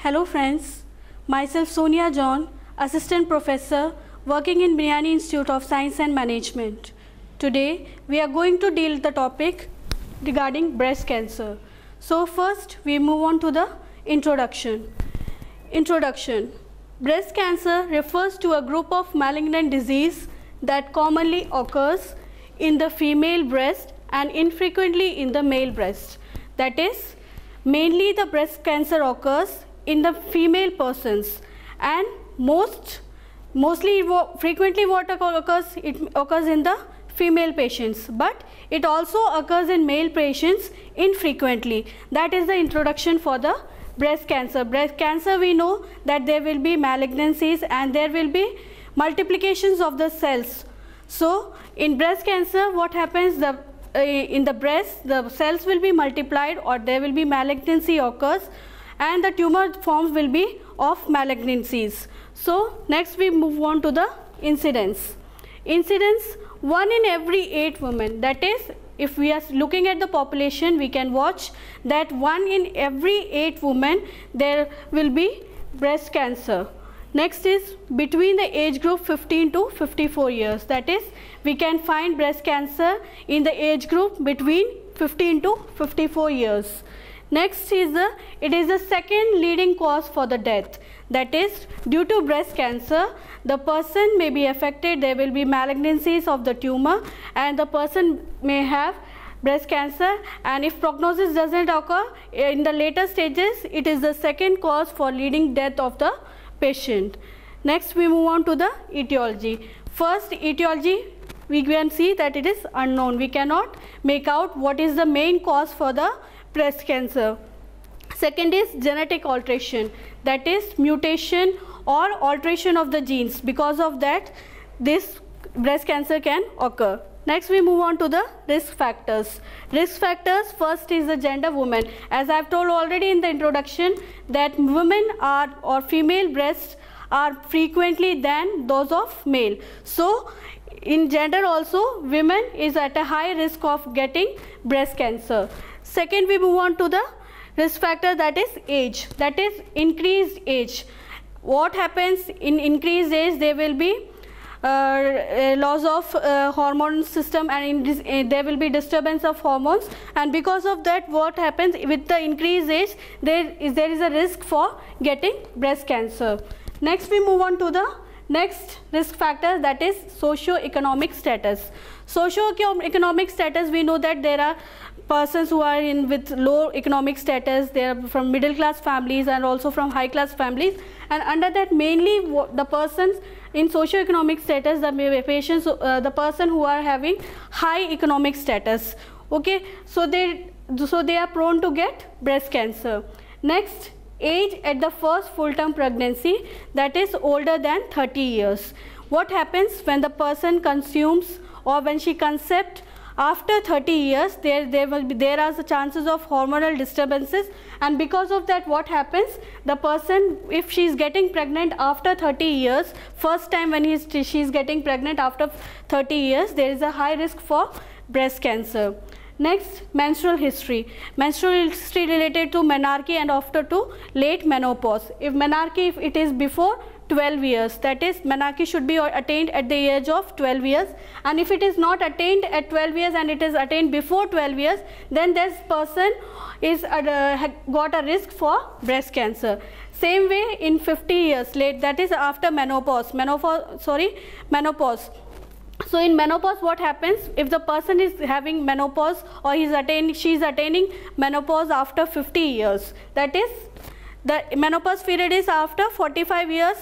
Hello friends, myself Sonia John, Assistant Professor working in Biryani Institute of Science and Management. Today we are going to deal the topic regarding breast cancer. So first we move on to the introduction. Introduction. Breast cancer refers to a group of malignant disease that commonly occurs in the female breast and infrequently in the male breast. That is, mainly the breast cancer occurs in the female persons, and frequently what occurs, it occurs in the female patients, but it also occurs in male patients infrequently. That is the introduction for the breast cancer. Breast cancer, we know that there will be malignancies and there will be multiplications of the cells. So in breast cancer, what happens, in the breast the cells will be multiplied or there will be malignancy occurs and the tumor forms will be of malignancies. So next we move on to the incidence. Incidence, 1 in every 8 women, that is, if we are looking at the population, we can watch that 1 in every 8 women there will be breast cancer. Next is between the age group 15 to 54 years, that is, we can find breast cancer in the age group between 15 to 54 years. Next is it is the second leading cause for the death. That is, due to breast cancer, the person may be affected, there will be malignancies of the tumor and the person may have breast cancer, and if prognosis doesn't occur in the later stages, it is the second cause for leading death of the patient. Next we move on to the etiology. First etiology, we can see that it is unknown. We cannot make out what is the main cause for the breast cancer. Second is genetic alteration, that is mutation or alteration of the genes. Because of that, this breast cancer can occur. Next we move on to the risk factors. Risk factors, first is the gender, woman. As I have told already in the introduction that women are, or female breasts are frequently than those of male. So in gender also, women is at a high risk of getting breast cancer. Second we move on to the risk factor, that is age, that is increased age. What happens in increased age, there will be loss of hormone system and there will be disturbance of hormones, and because of that what happens with the increased age, there is a risk for getting breast cancer. Next we move on to the next risk factor, that is socio-economic status. Socio-economic status, we know that there are persons who are in with low economic status, they are from middle class families and also from high class families, and under that mainly the persons in socio-economic status, the patients, the person who are having high economic status, okay, so they are prone to get breast cancer. Next, age at the first full-term pregnancy, that is older than 30 years. What happens when the person consumes or when she conceives after 30 years, there are the chances of hormonal disturbances, and because of that what happens, the person, if she is getting pregnant after 30 years, first time when she is getting pregnant after 30 years, there is a high risk for breast cancer. Next, menstrual history. Menstrual history related to menarche and after to late menopause. If menarche, if it is before 12 years, that is menarche should be attained at the age of 12 years, and if it is not attained at 12 years and it is attained before 12 years, then this person is got a risk for breast cancer. Same way in 50 years late, that is after menopause. So in menopause what happens, if the person is having menopause or she is attaining menopause after 50 years, that is the menopause period is after 45 years,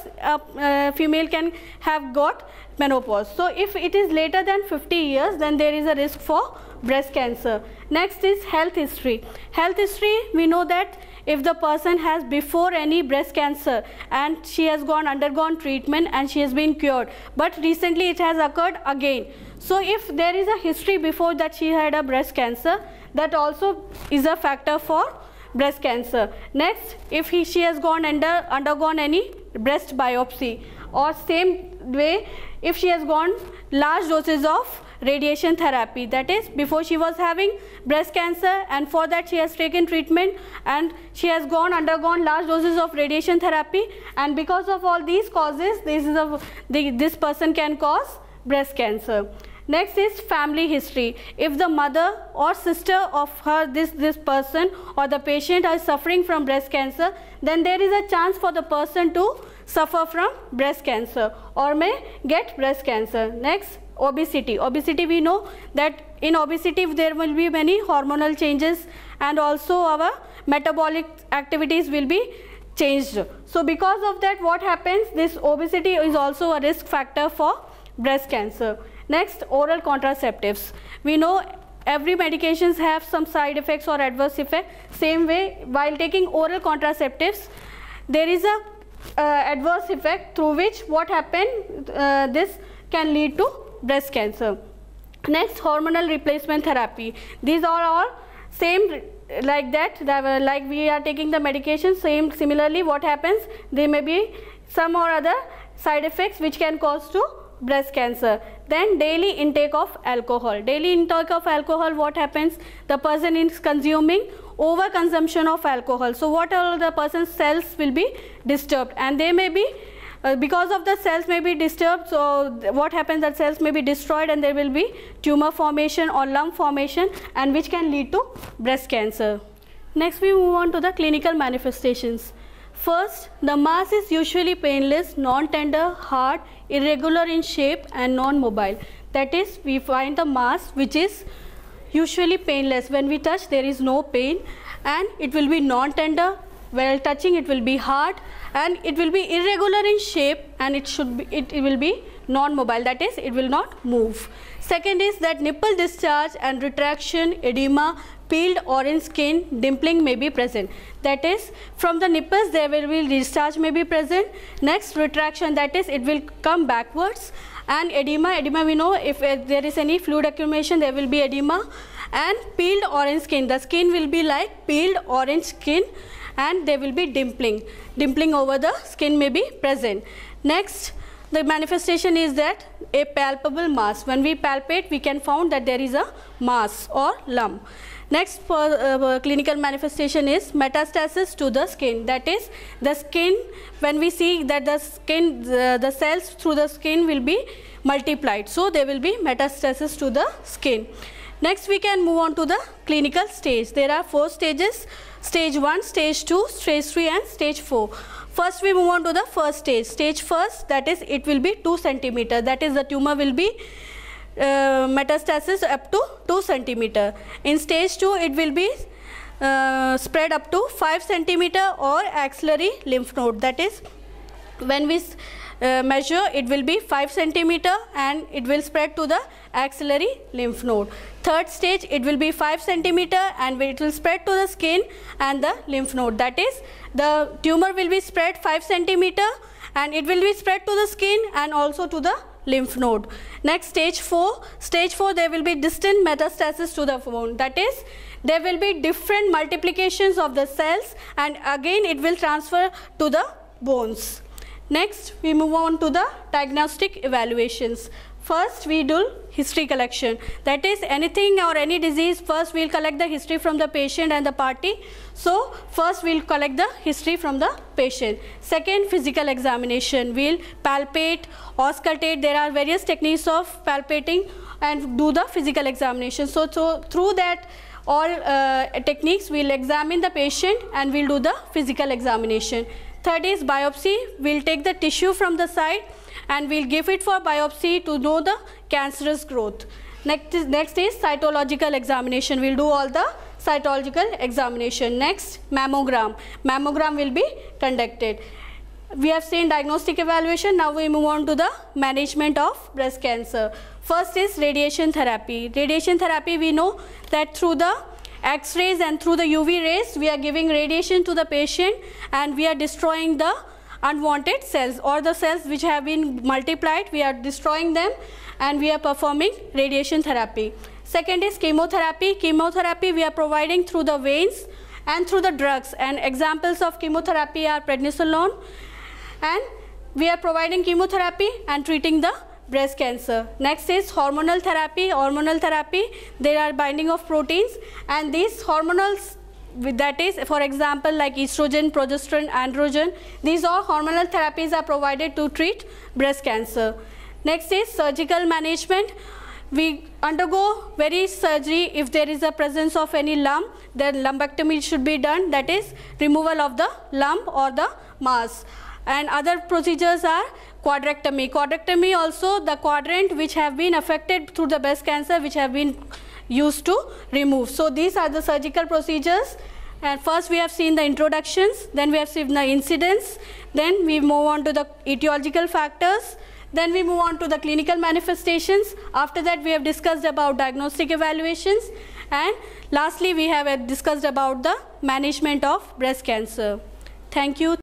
female can have got menopause. So if it is later than 50 years, then there is a risk for breast cancer. Next is health history. Health history, we know that if the person has before any breast cancer and she has undergone treatment and she has been cured, but recently it has occurred again. So if there is a history before that she had a breast cancer, that also is a factor for breast cancer. Next, if she has undergone any breast biopsy, or same way if she has gone large doses of radiation therapy. That is, before she was having breast cancer, and for that she has taken treatment and she has undergone large doses of radiation therapy, and because of all these causes, this person can cause breast cancer. Next is family history. If the mother or sister of this person or the patient is suffering from breast cancer, then there is a chance for the person to suffer from breast cancer or may get breast cancer. Next, obesity. Obesity, we know that in obesity there will be many hormonal changes, and also our metabolic activities will be changed. So because of that, what happens, this obesity is also a risk factor for breast cancer. Next, oral contraceptives. We know every medications have some side effects or adverse effect. Same way, while taking oral contraceptives, there is a adverse effect through which what happen, this can lead to breast cancer. Next, hormonal replacement therapy. These are all same like that, like we are taking the medication, similarly what happens, there may be some or other side effects which can cause to breast cancer. Then daily intake of alcohol. Daily intake of alcohol, what happens, the person is consuming over consumption of alcohol. So what all the person's cells will be disturbed, and they may be because of the cells may be disturbed, so what happens, that cells may be destroyed and there will be tumor formation or lump formation, and which can lead to breast cancer. Next, we move on to the clinical manifestations. First, the mass is usually painless, non-tender, hard, irregular in shape and non-mobile. That is, we find the mass which is usually painless. When we touch, there is no pain, and it will be non-tender. While touching, it will be hard, and it will be irregular in shape, and it will be non-mobile. That is, it will not move. Second is that nipple discharge and retraction, edema, peeled orange skin, dimpling may be present. That is, from the nipples there will be discharge may be present. Next, retraction, that is, it will come backwards. And edema we know, if there is any fluid accumulation, there will be edema. And peeled orange skin, the skin will be like peeled orange skin, and there will be dimpling over the skin may be present. Next, the manifestation is that a palpable mass. When we palpate, we can find that there is a mass or lump. Next, clinical manifestation is metastasis to the skin. That is, the skin, when we see that the skin, the cells through the skin will be multiplied. So there will be metastasis to the skin. Next, we can move on to the clinical stage. There are 4 stages: stage 1, stage 2, stage 3 and stage 4. First, we move on to the first stage. Stage first, that is, it will be 2 centimeter. That is, the tumor will be metastasis up to 2 centimeter. In stage 2, it will be spread up to 5 centimeter or axillary lymph node. That is, when we measure, it will be 5 centimeter and it will spread to the axillary lymph node. Third stage, it will be 5 centimeter and it will spread to the skin and the lymph node. That is, the tumor will be spread 5 centimeter and it will be spread to the skin and also to the lymph node. Next, stage 4. Stage 4, there will be distant metastasis to the bone. That is, there will be different multiplications of the cells and again it will transfer to the bones. Next, we move on to the diagnostic evaluations. First, we do history collection. That is, anything or any disease, first we will collect the history from the patient and the party. So, first we will collect the history from the patient. Second, physical examination. We will palpate, auscultate. There are various techniques of palpating and do the physical examination. So through that all techniques, we will examine the patient and we will do the physical examination. Third is biopsy. We will take the tissue from the side and we will give it for biopsy to know the cancerous growth. Next is cytological examination. We will do all the cytological examination. Next, mammogram. Mammogram will be conducted. We have seen diagnostic evaluation. Now we move on to the management of breast cancer. First is radiation therapy. Radiation therapy, we know that through the X-rays and through the UV rays, we are giving radiation to the patient and we are destroying the unwanted cells or the cells which have been multiplied. We are destroying them and we are performing radiation therapy. Second is chemotherapy. Chemotherapy we are providing through the veins and through the drugs, and examples of chemotherapy are prednisolone, and we are providing chemotherapy and treating the breast cancer. Next is hormonal therapy. Hormonal therapy, there are binding of proteins, and these hormonals, that is, for example, like estrogen, progesterone, androgen, these all hormonal therapies are provided to treat breast cancer. Next is surgical management. We undergo various surgery if there is a presence of any lump, then lumpectomy should be done, that is removal of the lump or the mass. And other procedures are quadrectomy. Quadrectomy also the quadrant which have been affected through the breast cancer, which have been used to remove. So these are the surgical procedures. And first we have seen the introductions, then we have seen the incidence, then we move on to the etiological factors, then we move on to the clinical manifestations. After that we have discussed about diagnostic evaluations, and lastly we have discussed about the management of breast cancer. Thank you.